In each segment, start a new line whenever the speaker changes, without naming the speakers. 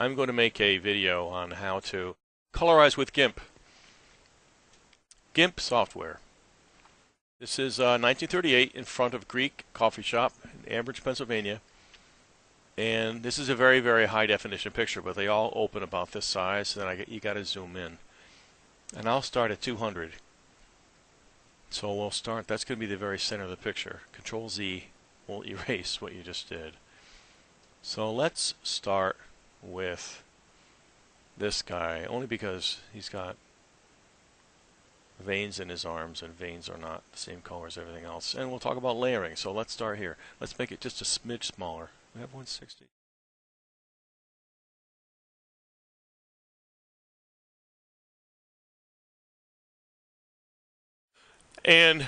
I'm going to make a video on how to colorize with GIMP. GIMP software. This is 1938 in front of Greek coffee shop in Ambridge, Pennsylvania. And this is a very, very high definition picture, but they all open about this size, and then you got to zoom in. And I'll start at 200. So we'll start, that's going to be the very center of the picture. Control Z will erase what you just did. So let's start with this guy, only because he's got veins in his arms, and veins are not the same color as everything else. And we'll talk about layering. So let's start here. Let's make it just a smidge smaller. We have 160. And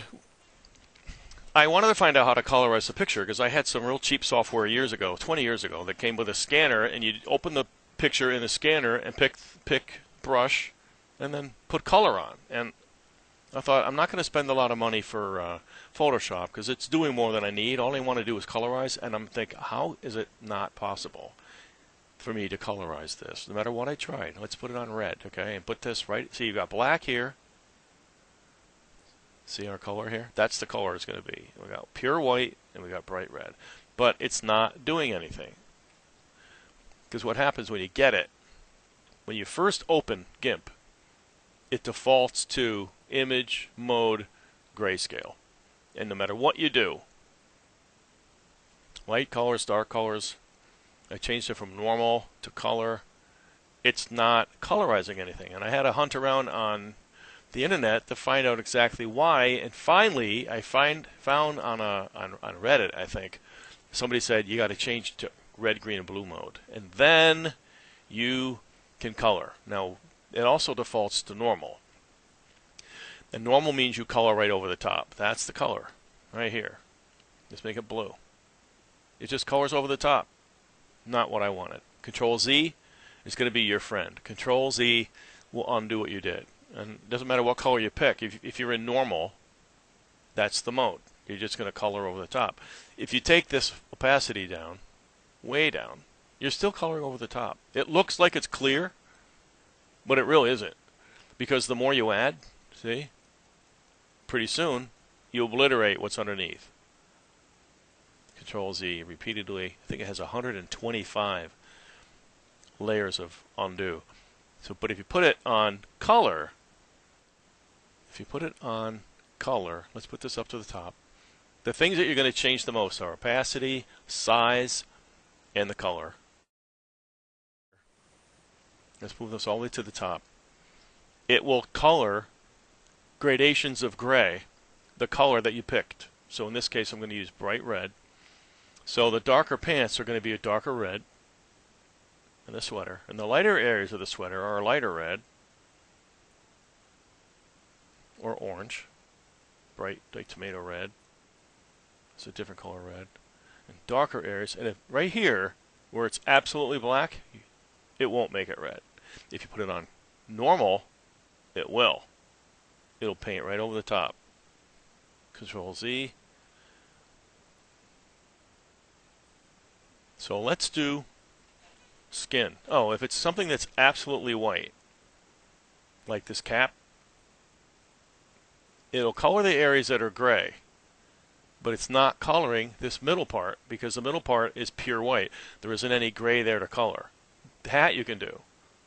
I wanted to find out how to colorize the picture because I had some real cheap software years ago, 20 years ago, that came with a scanner, and you'd open the picture in the scanner and pick brush and then put color on. And I thought, I'm not going to spend a lot of money for Photoshop because it's doing more than I need. All I want to do is colorize, and I'm thinking, how is it not possible for me to colorize this? No matter what I tried. Let's put it on red, okay, and put this right. See, you've got black here. See our color here? That's the color it's going to be. We got pure white and we got bright red. But it's not doing anything. Because what happens when you get it, when you first open GIMP, it defaults to image mode grayscale. And no matter what you do, light colors, dark colors, I changed it from normal to color, it's not colorizing anything. And I had to hunt around on the internet to find out exactly why, and finally I found on Reddit, I think, somebody said you got to change it to red, green, and blue mode, and then you can color. Now it also defaults to normal, and normal means you color right over the top. That's the color right here. Just make it blue. It just colors over the top. Not what I wanted. Control Z is going to be your friend. Control Z will undo what you did. And it doesn't matter what color you pick. If you're in normal, that's the mode. You're just going to color over the top. If you take this opacity down, way down, you're still coloring over the top. It looks like it's clear, but it really isn't. Because the more you add, see, pretty soon, you obliterate what's underneath. Control Z repeatedly. I think it has 125 layers of undo. So, but if you put it on color, let's put this up to the top. The things that you're going to change the most are opacity, size, and the color. Let's move this all the way to the top. It will color gradations of gray, the color that you picked. So in this case, I'm going to use bright red. So the darker pants are going to be a darker red. And the sweater. And the lighter areas of the sweater are a lighter red or orange, bright like tomato red. It's a different color red. And darker areas, and right here where it's absolutely black, it won't make it red. If you put it on normal, it will. It'll paint right over the top. Control Z. So let's do skin. Oh, if it's something that's absolutely white, like this cap, it'll color the areas that are gray, but it's not coloring this middle part because the middle part is pure white. There isn't any gray there to color. That you can do,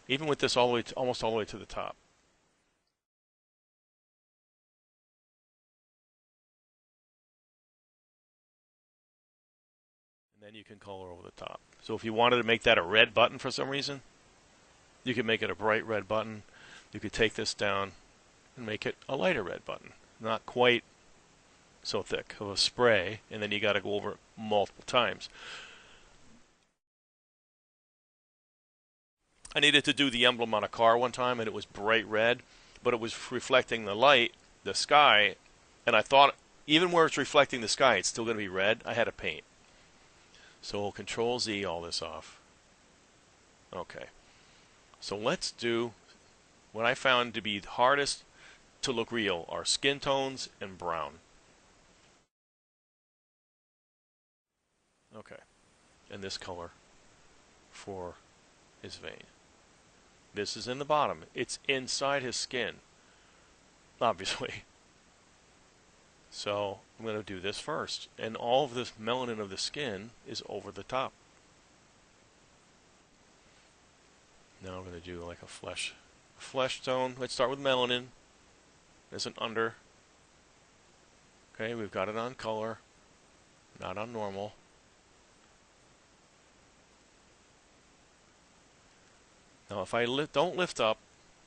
even with this all the way to, almost all the way to the top. And then you can color over the top. So if you wanted to make that a red button for some reason, you could make it a bright red button. You could take this down and make it a lighter red button. Not quite so thick of a spray, and then you got to go over it multiple times. I needed to do the emblem on a car one time, and it was bright red, but it was reflecting the light, the sky, and I thought even where it's reflecting the sky, it's still going to be red. I had to paint. So we'll Control Z all this off. Okay. So let's do what I found to be the hardest to look real are skin tones and brown. Okay. And this color for his vein. This is in the bottom. It's inside his skin, obviously. So I'm going to do this first. And all of this melanin of the skin is over the top. Now I'm going to do like a flesh tone. Let's start with melanin as an under. Okay, we've got it on color, not on normal. Now if I don't lift up,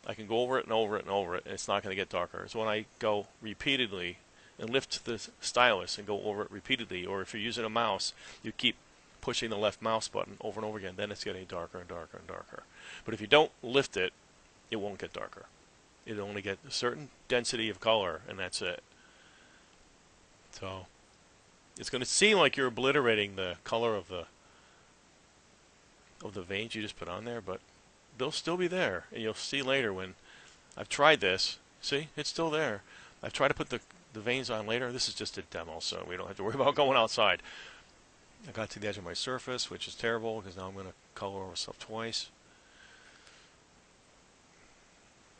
I can go over it and over it and over it, and it's not going to get darker. So when I go repeatedly and lift the stylus and go over it repeatedly, or if you're using a mouse, you keep pushing the left mouse button over and over again, then it's getting darker and darker and darker. But if you don't lift it, it won't get darker. It'll only get a certain density of color, and that's it. So it's going to seem like you're obliterating the color of the veins you just put on there, but they'll still be there, and you'll see later when I've tried this. See, it's still there. I've tried to put the veins on later. This is just a demo, so we don't have to worry about going outside. I got to the edge of my surface, which is terrible because now I'm going to color over stuff twice.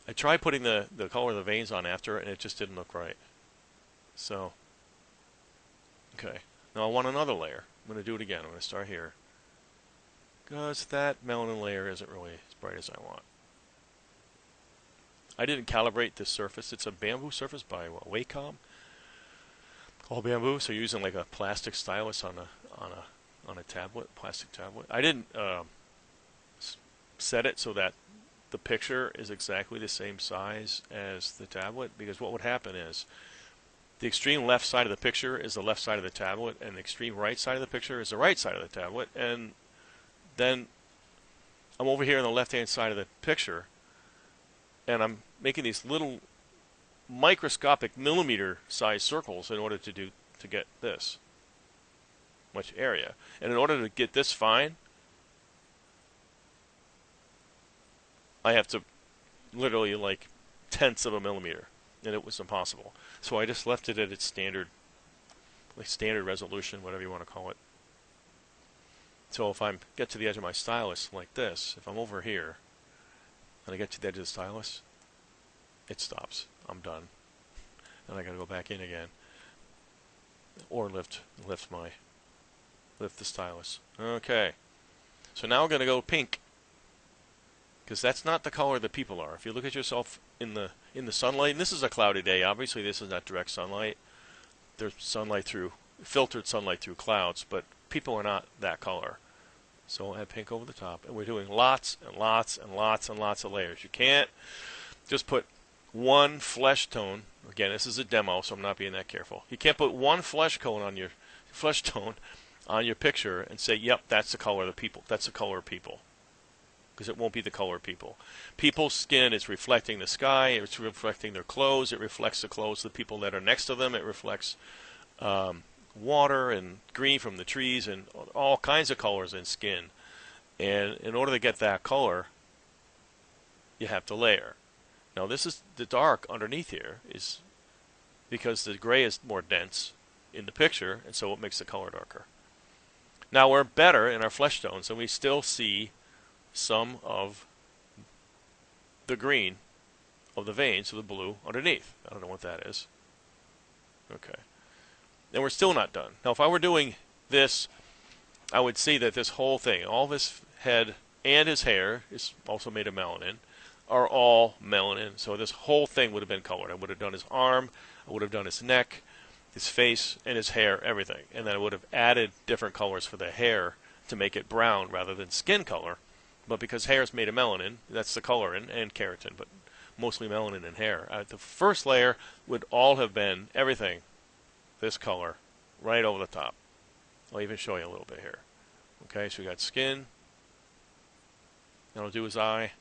I tried putting the color of the veins on after, and it just didn't look right. So, okay. Now I want another layer. I'm going to do it again. I'm going to start here, because that melanin layer isn't really as bright as I want. I didn't calibrate this surface. It's a bamboo surface by Wacom. All bamboo, so you're using like a plastic stylus on a tablet, plastic tablet. I didn't set it so that the picture is exactly the same size as the tablet, because what would happen is the extreme left side of the picture is the left side of the tablet, and the extreme right side of the picture is the right side of the tablet, and then I'm over here on the left-hand side of the picture, and I'm making these little microscopic millimeter-sized circles in order to get this much area. And in order to get this fine, I have to literally like tenths of a millimeter, and it was impossible. So I just left it at its standard resolution, whatever you want to call it. So if I get to the edge of my stylus like this, if I'm over here and I get to the edge of the stylus, it stops. I'm done. And I got to go back in again, or lift the stylus. Okay. So now we're going to go pink, because that's not the color that people are. If you look at yourself in the sunlight, and this is a cloudy day. Obviously, this is not direct sunlight. There's filtered sunlight through clouds, but people are not that color. So we'll add pink over the top, and we're doing lots and lots and lots and lots of layers. You can't just put one flesh tone. Again, this is a demo, so I'm not being that careful. You can't put one flesh tone on your picture and say, "Yep, that's the color of the people. That's the color of people," because it won't be the color of people. People's skin is reflecting the sky. It's reflecting their clothes. It reflects the clothes of the people that are next to them. It reflects water and green from the trees and all kinds of colors in skin. And in order to get that color, you have to layer. Now this is the dark underneath here is because the gray is more dense in the picture, and so it makes the color darker. Now we're better in our flesh tones, and we still see some of the green of the veins of the blue underneath. I don't know what that is. Okay. And we're still not done. Now if I were doing this, I would see that this whole thing, all this head and his hair is also made of melanin, are all melanin. So this whole thing would have been colored. I would have done his arm, I would have done his neck, his face, and his hair, everything. And then I would have added different colors for the hair to make it brown rather than skin color. But because hair is made of melanin, that's the colorin, and keratin, but mostly melanin in hair. The first layer would all have been everything, this color, right over the top. I'll even show you a little bit here. Okay, so we got skin. Then I'll do his eye.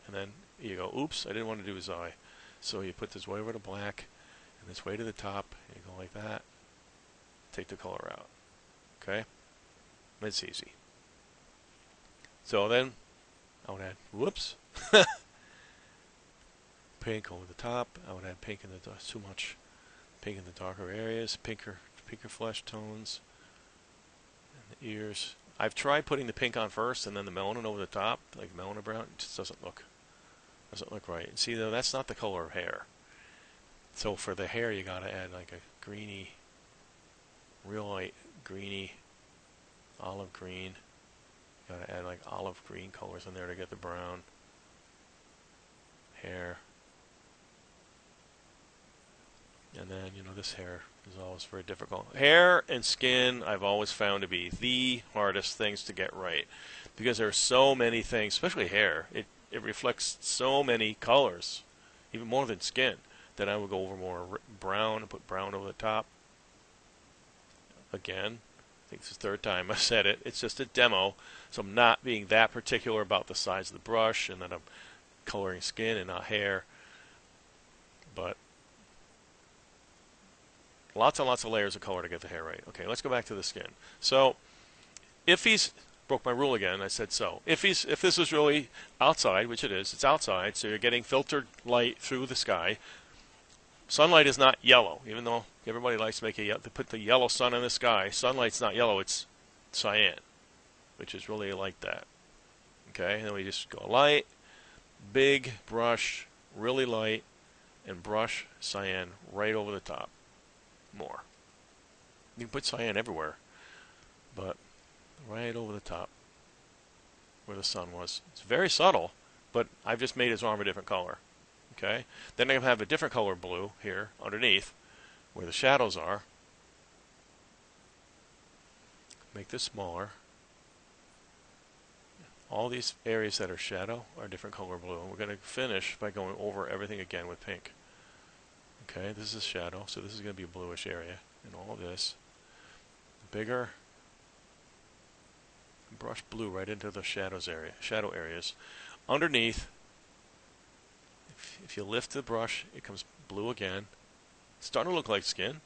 And then you go, oops, I didn't want to do his eye. So you put this way over to black, and this way to the top, and you go like that. Take the color out. Okay? It's easy. So then, I would add, whoops, pink over the top. I would add pink in the, too much pink in the darker areas, pinker flesh tones, and the ears, I've tried putting the pink on first and then the melanin over the top, like melanin brown. It just doesn't look right. See though, that's not the color of hair. So for the hair, you gotta add like a greeny, real light greeny, olive green. You gotta add like olive green colors in there to get the brown hair. And then, you know, this hair is always very difficult. Hair and skin I've always found to be the hardest things to get right. Because there are so many things, especially hair. It reflects so many colors, even more than skin, that I would go over more brown and put brown over the top. Again, I think this is the third time I said it. It's just a demo, so I'm not being that particular about the size of the brush, and then I'm coloring skin and not hair. But lots and lots of layers of color to get the hair right. Okay, let's go back to the skin. So, if he's broke my rule again, I said so. If this is really outside, which it is, it's outside, so you're getting filtered light through the sky. Sunlight is not yellow, even though everybody likes to put the yellow sun in the sky. Sunlight's not yellow, it's cyan, which is really like that. Okay, and then we just go light, big brush, really light, and brush cyan right over the top. More. You can put cyan everywhere, but right over the top where the sun was. It's very subtle, but I've just made his arm a different color. Okay? Then I have a different color blue here underneath where the shadows are. Make this smaller. All these areas that are shadow are different color blue. And we're going to finish by going over everything again with pink. Okay, this is shadow, so this is going to be a bluish area, and all of this. Bigger, brush blue right into the shadow areas. Underneath, if you lift the brush, it comes blue again. It's starting to look like skin.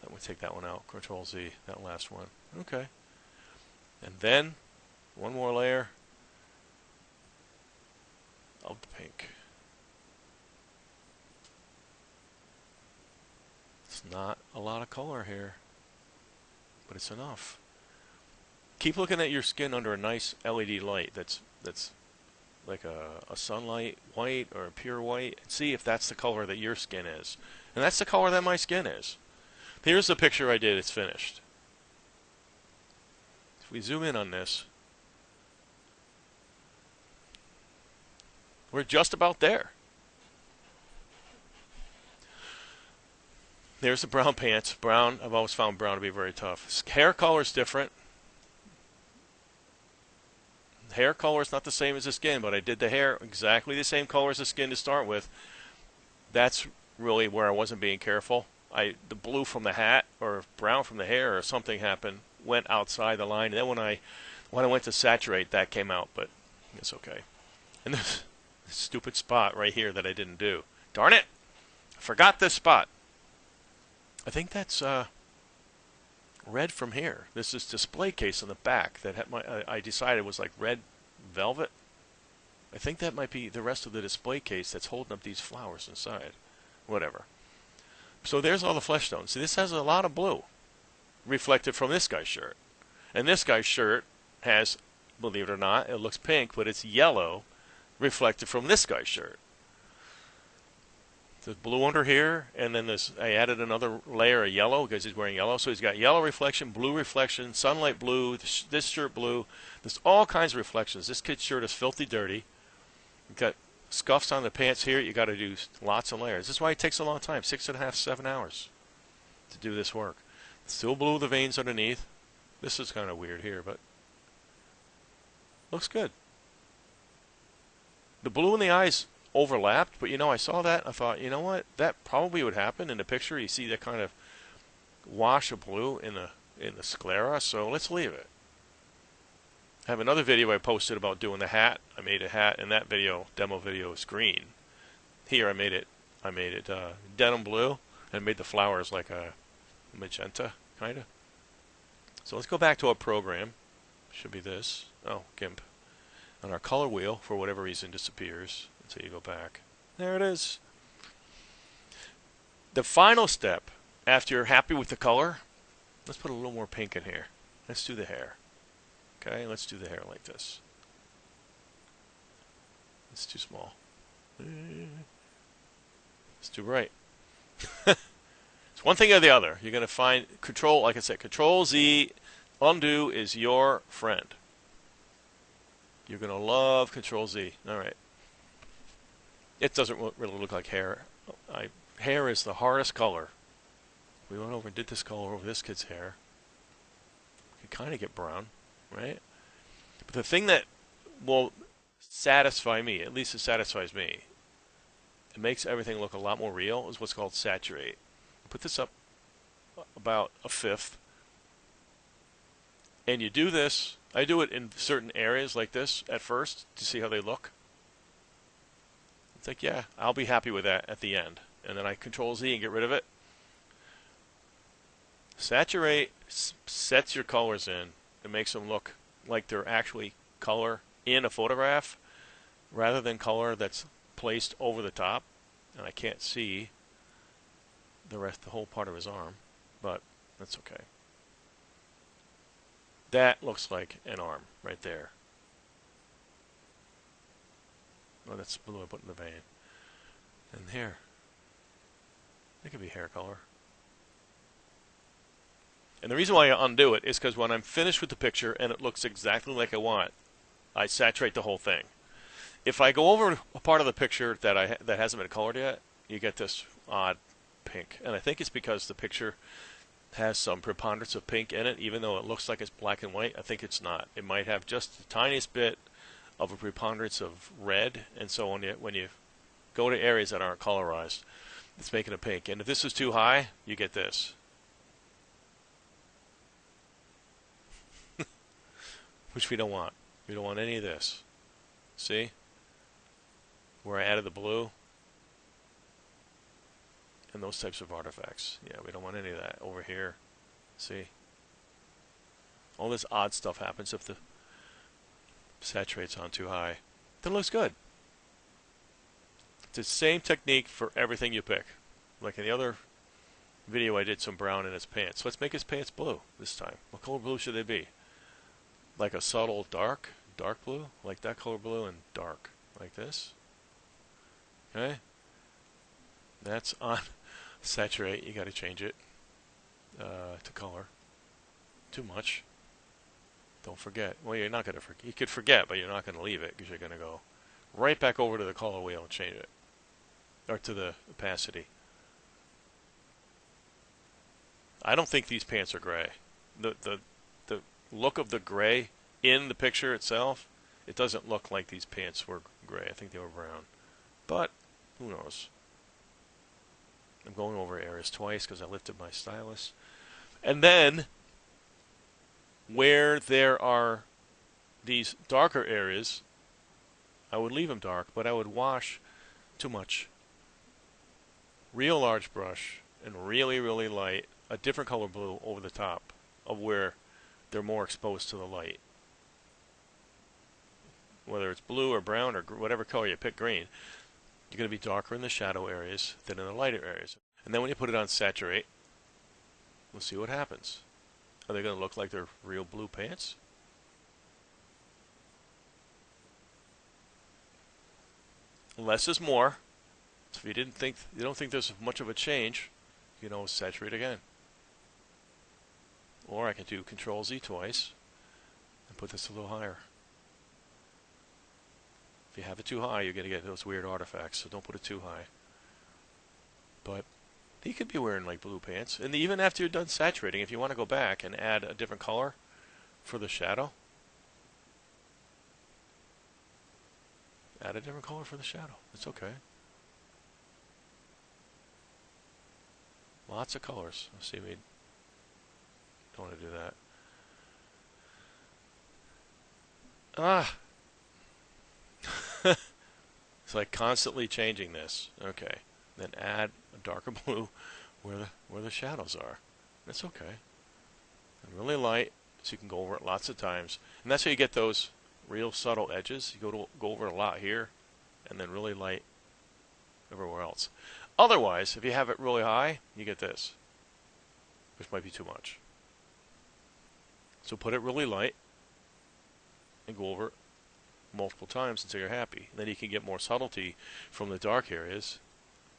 Then we take that one out, Control Z, that last one. Okay. And then, one more layer of the pink. It's not a lot of color here, but it's enough. Keep looking at your skin under a nice LED light that's like a sunlight white or a pure white, and see if that's the color that your skin is. And that's the color that my skin is. Here's the picture I did. It's finished. If we zoom in on this, we're just about there. There's the brown pants. Brown, I've always found brown to be very tough. Hair color is different. Hair color is not the same as the skin, but I did the hair exactly the same color as the skin to start with. That's really where I wasn't being careful. The blue from the hat or brown from the hair or something happened, went outside the line. And then when I went to saturate, that came out, but it's okay. And this stupid spot right here that I didn't do. Darn it! I forgot this spot. I think that's red from here. This is display case on the back that had I decided was like red velvet. I think that might be the rest of the display case that's holding up these flowers inside. Whatever. So there's all the flesh tones. See, this has a lot of blue reflected from this guy's shirt. And this guy's shirt has, believe it or not, it looks pink, but it's yellow reflected from this guy's shirt. There's blue under here, and then I added another layer of yellow because he's wearing yellow. So he's got yellow reflection, blue reflection, sunlight blue, this shirt blue. There's all kinds of reflections. This kid's shirt is filthy dirty. You've got scuffs on the pants here. You got to do lots of layers. This is why it takes a long time, 6.5, 7 hours to do this work. Still blue the veins underneath. This is kind of weird here, but looks good. The blue in the eyes overlapped, but you know, I saw that. I thought, you know what? That probably would happen in the picture. You see that kind of wash of blue in the sclera, so let's leave it. I have another video I posted about doing the hat. I made a hat, and that demo video is green. Here I made it denim blue, and made the flowers like a magenta, kind of. So let's go back to our program. Should be this. Oh, GIMP. And our color wheel, for whatever reason, disappears until you go back. There it is. The final step, after you're happy with the color, let's put a little more pink in here. Let's do the hair. Okay, let's do the hair like this. It's too small. It's too bright. It's one thing or the other. You're going to find Control, like I said, Control Z, undo is your friend. You're going to love Control Z. All right. It doesn't really look like hair. Hair is the hardest color. We went over and did this color over this kid's hair. You can kind of get brown, right? But the thing that will satisfy me, at least it satisfies me, it makes everything look a lot more real, is what's called saturate. Put this up about a fifth. And you do this. I do it in certain areas like this at first to see how they look. It's like, yeah, I'll be happy with that at the end. And then I Control Z and get rid of it. Saturate sets your colors in. It makes them look like they're actually color in a photograph rather than color that's placed over the top. And I can't see the whole part of his arm, but that's okay. That looks like an arm right there. Oh, that's blue I put in the vein. And here, it could be hair color. And the reason why I undo it is because when I'm finished with the picture and it looks exactly like I want, I saturate the whole thing. If I go over a part of the picture that that hasn't been colored yet, you get this odd pink. And I think it's because the picture has some preponderance of pink in it, even though it looks like it's black and white. I think it's not. It might have just the tiniest bit of a preponderance of red, and so when you go to areas that aren't colorized, it's making a pink. And if this is too high, you get this. Which we don't want. We don't want any of this. See? Where I added the blue and those types of artifacts. Yeah, we don't want any of that over here. See? All this odd stuff happens if the saturate's on too high. Then it looks good. It's the same technique for everything you pick. Like in the other video I did some brown in his pants. Let's make his pants blue this time. What color blue should they be? Like a subtle dark blue, like that color blue, and dark, like this. Okay? That's on saturate. You got to change it to color. Too much. Don't forget. Well, you're not going to forget. You could forget, but you're not going to leave it because you're going to go right back over to the color wheel and change it. Or to the opacity. I don't think these pants are gray. The look of the gray in the picture itself, it doesn't look like these pants were gray. I think they were brown. But who knows? I'm going over areas twice because I lifted my stylus. And then where there are these darker areas, I would leave them dark, but I would wash too much. Real large brush and really, really light, a different color blue over the top of where they're more exposed to the light. Whether it's blue or brown or whatever color you pick, green, you're going to be darker in the shadow areas than in the lighter areas. And then when you put it on saturate, we'll see what happens. Are they going to look like they're real blue pants? Less is more. So if you don't think there's much of a change, you can always saturate again. Or I can do Control Z twice and put this a little higher. If you have it too high, you're going to get those weird artifacts, so don't put it too high. But he could be wearing like blue pants. And even after you're done saturating, if you want to go back and add a different color for the shadow, add a different color for the shadow. It's okay. Lots of colors. Let's see if we don't want to do that. It's like constantly changing this. Okay. Then add a darker blue where the shadows are. That's okay. And really light, so you can go over it lots of times. And that's how you get those real subtle edges. You go over it a lot here, and then really light everywhere else. Otherwise, if you have it really high, you get this, which might be too much. So put it really light and go over it multiple times until you're happy. Then you can get more subtlety from the dark areas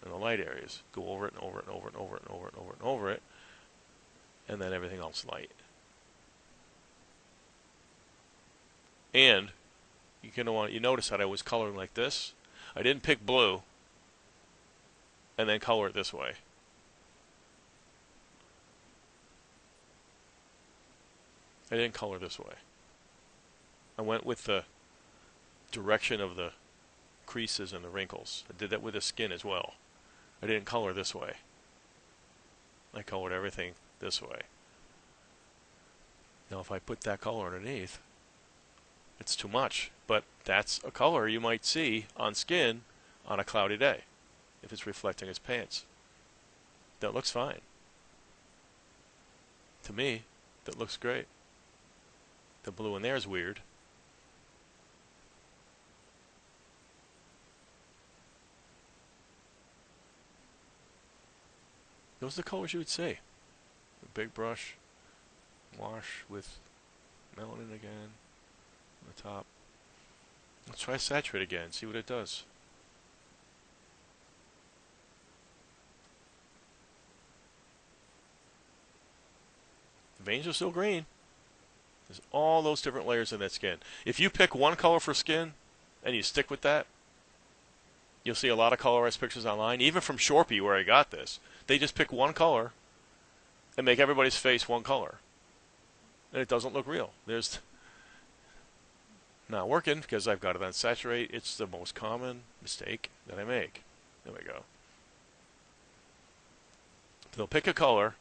and the light areas. Go over it and over it and over it and over it and over it and over it and over it, and then everything else light. And you notice that I was coloring like this. I didn't pick blue and then color it this way. I didn't color this way. I went with the direction of the creases and the wrinkles. I did that with the skin as well. I didn't color this way. I colored everything this way. Now if I put that color underneath, it's too much, but that's a color you might see on skin on a cloudy day if it's reflecting its pants. That looks fine. To me, that looks great. The blue in there is weird. Those are the colors you would see. A big brush, wash with melanin again on the top. Let's try saturate again, see what it does. The veins are still green. There's all those different layers in that skin. If you pick one color for skin and you stick with that, you'll see a lot of colorized pictures online, even from Shorpy where I got this. They just pick one color and make everybody's face one color. And it doesn't look real. There's not working because I've got it on saturate. It's the most common mistake that I make. There we go. They'll pick a color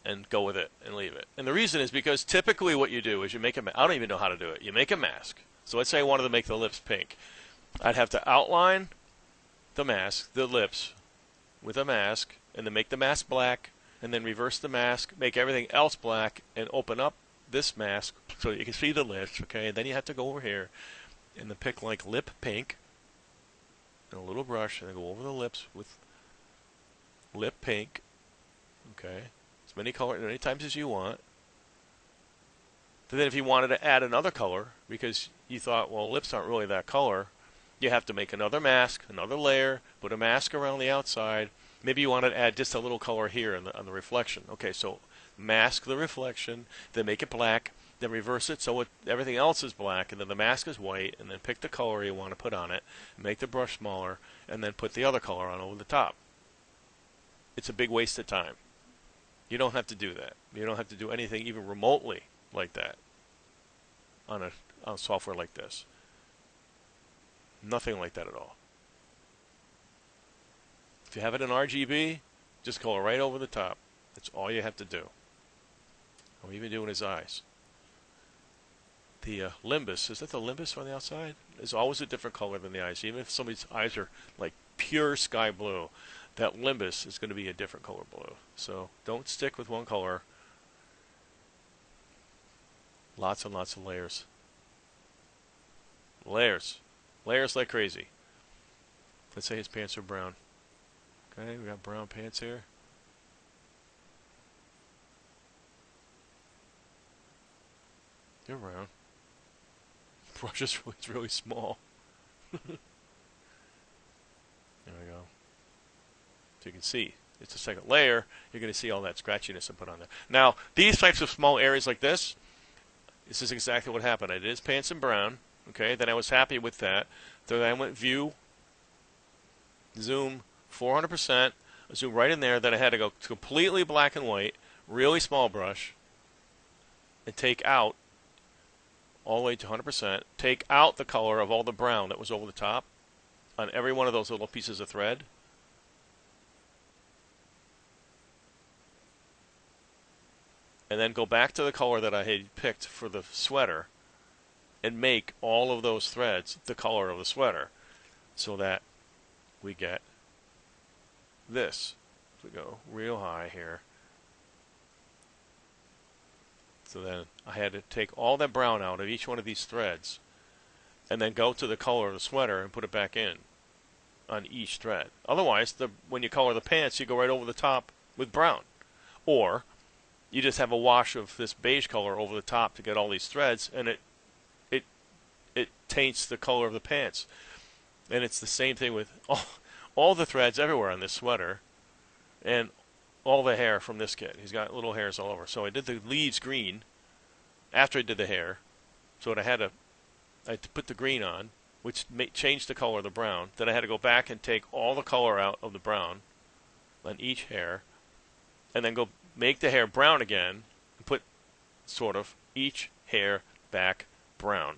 and go with it and leave it. And the reason is because typically what you do is you make a I don't even know how to do it. You make a mask. So let's say I wanted to make the lips pink. I'd have to outline the mask, the lips, with a mask, and then make the mask black, and then reverse the mask, make everything else black, and open up this mask so you can see the lips, okay? And then you have to go over here and then pick like lip pink and a little brush, and then go over the lips with lip pink, okay? As many times as you want. But then if you wanted to add another color, because you thought, well, lips aren't really that color, you have to make another mask, another layer, put a mask around the outside. Maybe you want to add just a little color here on the reflection. Okay, so mask the reflection, then make it black, then reverse it so everything else is black, and then the mask is white, and then pick the color you want to put on it, make the brush smaller, and then put the other color on over the top. It's a big waste of time. You don't have to do that. You don't have to do anything even remotely like that on software like this. Nothing like that at all. If you have it in RGB, just color right over the top. That's all you have to do. I'm even doing his eyes. The limbus, is that the limbus on the outside? Is always a different color than the eyes. Even if somebody's eyes are like pure sky blue, that limbus is going to be a different color blue. So don't stick with one color. Lots and lots of layers. Layers. Layers like crazy. Let's say his pants are brown. Okay, we got brown pants here. They're brown. Brush is really small. There we go. So you can see, it's the second layer. You're going to see all that scratchiness I put on there. Now, these types of small areas like this is exactly what happened. I did his pants in brown. Okay, then I was happy with that. Then I went view, zoom 400%, zoom right in there. Then I had to go completely black and white, really small brush, and take out all the way to 100%. Take out the color of all the brown that was over the top on every one of those little pieces of thread. And then go back to the color that I had picked for the sweater and make all of those threads the color of the sweater so that we get this. So we go real high here. So then I had to take all that brown out of each one of these threads and then go to the color of the sweater and put it back in on each thread. Otherwise, when you color the pants, you go right over the top with brown. Or you just have a wash of this beige color over the top to get all these threads, and it it taints the color of the pants. And it's the same thing with all the threads everywhere on this sweater, and all the hair from this kid. He's got little hairs all over. So I did the leaves green after I did the hair. So I had to put the green on, which changed the color of the brown. Then I had to go back and take all the color out of the brown on each hair, and then go make the hair brown again, and put sort of each hair back brown.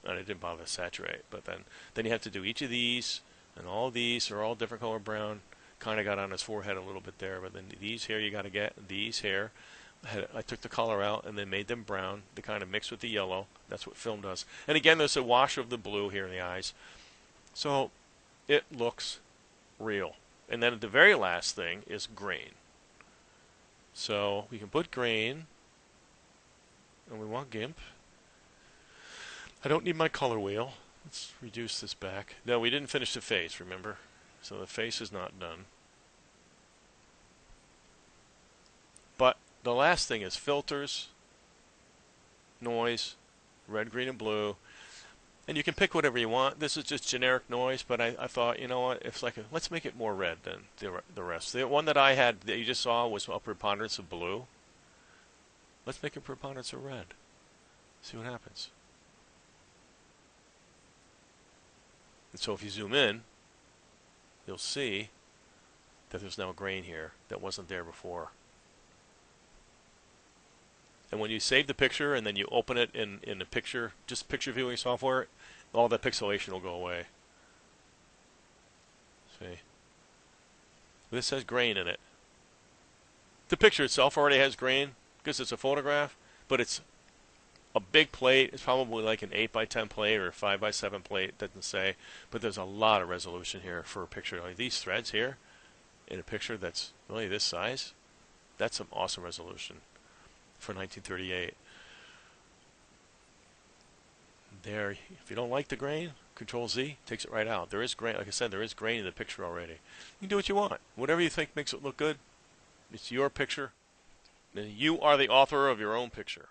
And I didn't bother to saturate, but then you have to do each of these, and all these are all different color brown. Kind of got on his forehead a little bit there, but then these here you got to get these hair. I took the color out and then made them brown to kind of mix with the yellow. That's what film does. And again, there's a wash of the blue here in the eyes, so it looks real. And then the very last thing is grain. So we can put grain, and we want GIMP. I don't need my color wheel. Let's reduce this back. No, we didn't finish the face, remember? So the face is not done. But the last thing is filters, noise, red, green, and blue. And you can pick whatever you want. This is just generic noise, but I thought, you know what, it's like let's make it more red than the rest. The one that I had that you just saw was a preponderance of blue. Let's make a preponderance of red. See what happens. And so if you zoom in, you'll see that there's now grain here that wasn't there before. And when you save the picture and then you open it in the picture, just picture viewing software, all that pixelation will go away. See? This has grain in it. The picture itself already has grain because it's a photograph, but it's a big plate. It's probably like an 8x10 plate or a 5x7 plate. It doesn't say, but there's a lot of resolution here for a picture. Like these threads here in a picture that's really this size, that's some awesome resolution for 1938. There, if you don't like the grain, Control Z takes it right out. There is grain, like I said, there is grain in the picture already. You can do what you want. Whatever you think makes it look good. It's your picture. And you are the author of your own picture.